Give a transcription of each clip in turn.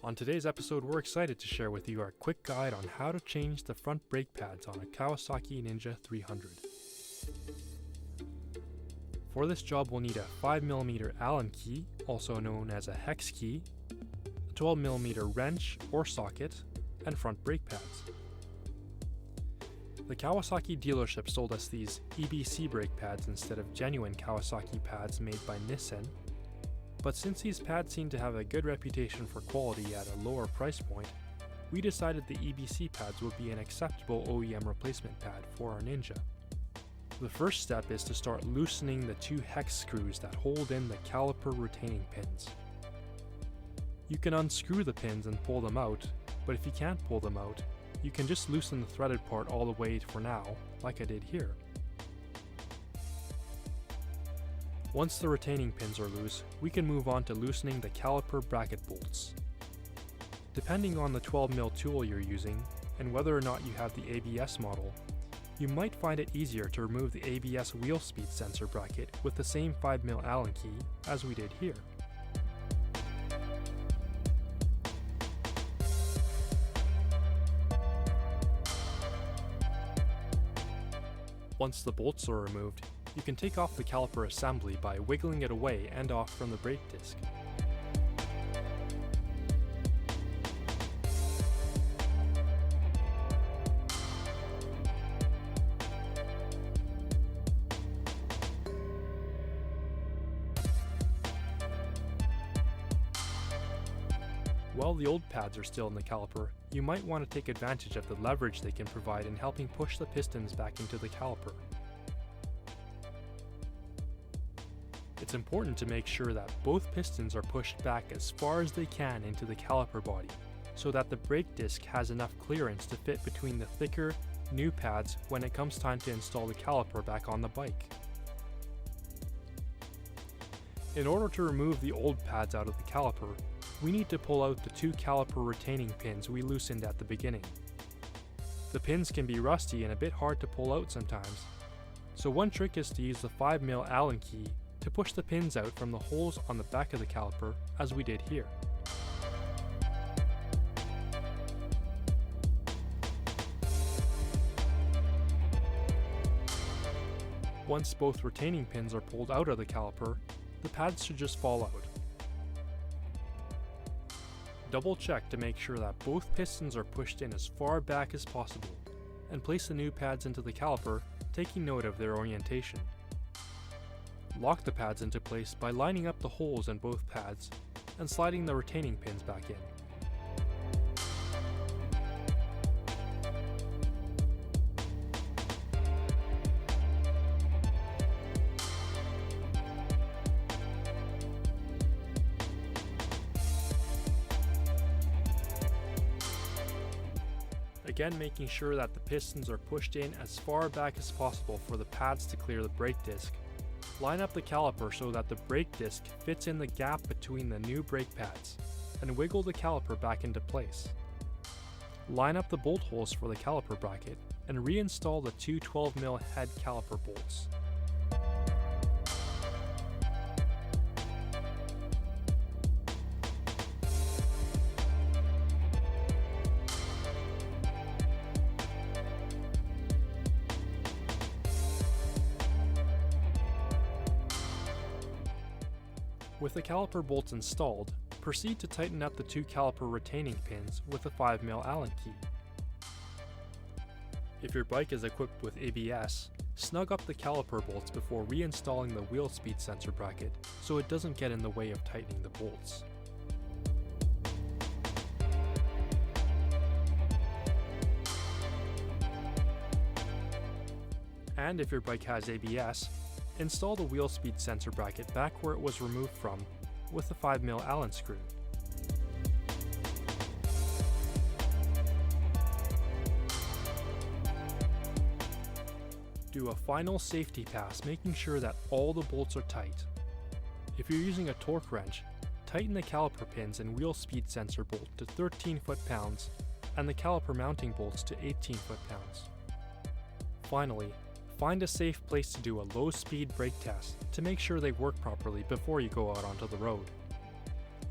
On today's episode, we're excited to share with you our quick guide on how to change the front brake pads on a Kawasaki Ninja 300. For this job, we'll need a 5mm Allen key, also known as a Hex Key, a 12mm wrench or socket, and front brake pads. The Kawasaki dealership sold us these EBC brake pads instead of genuine Kawasaki pads made by Nissan, but since these pads seem to have a good reputation for quality at a lower price point, we decided the EBC pads would be an acceptable OEM replacement pad for our Ninja. The first step is to start loosening the two hex screws that hold in the caliper retaining pins. You can unscrew the pins and pull them out, but if you can't pull them out, you can just loosen the threaded part all the way for now, like I did here. Once the retaining pins are loose, we can move on to loosening the caliper bracket bolts. Depending on the 12mm tool you're using, and whether or not you have the ABS model, you might find it easier to remove the ABS wheel speed sensor bracket with the same 5mm Allen key as we did here. Once the bolts are removed, you can take off the caliper assembly by wiggling it away and off from the brake disc. While the old pads are still in the caliper, you might want to take advantage of the leverage they can provide in helping push the pistons back into the caliper. It's important to make sure that both pistons are pushed back as far as they can into the caliper body, so that the brake disc has enough clearance to fit between the thicker, new pads when it comes time to install the caliper back on the bike. In order to remove the old pads out of the caliper, we need to pull out the two caliper retaining pins we loosened at the beginning. The pins can be rusty and a bit hard to pull out sometimes, so one trick is to use the 5mm Allen key to push the pins out from the holes on the back of the caliper, as we did here. Once both retaining pins are pulled out of the caliper, the pads should just fall out. Double check to make sure that both pistons are pushed in as far back as possible, and place the new pads into the caliper, taking note of their orientation. Lock the pads into place by lining up the holes in both pads and sliding the retaining pins back in. Again, making sure that the pistons are pushed in as far back as possible for the pads to clear the brake disc. Line up the caliper so that the brake disc fits in the gap between the new brake pads, and wiggle the caliper back into place. Line up the bolt holes for the caliper bracket, and reinstall the two 12mm head caliper bolts. With the caliper bolts installed, proceed to tighten up the two caliper retaining pins with the 5mm Allen key. If your bike is equipped with ABS, snug up the caliper bolts before reinstalling the wheel speed sensor bracket so it doesn't get in the way of tightening the bolts. And if your bike has ABS, install the wheel speed sensor bracket back where it was removed from with the 5mm Allen screw. Do a final safety pass, making sure that all the bolts are tight. If you're using a torque wrench, tighten the caliper pins and wheel speed sensor bolt to 13 foot-pounds and the caliper mounting bolts to 18 foot-pounds. Finally, find a safe place to do a low-speed brake test to make sure they work properly before you go out onto the road.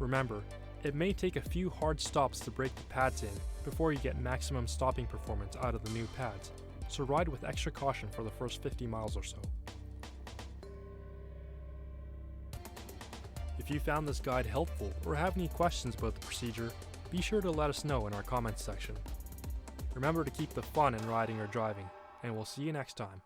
Remember, It may take a few hard stops to break the pads in before you get maximum stopping performance out of the new pads, so ride with extra caution for the first 50 miles or so. If you found this guide helpful or have any questions about the procedure, be sure to let us know in our comments section. Remember to keep the fun in riding or driving, and we'll see you next time.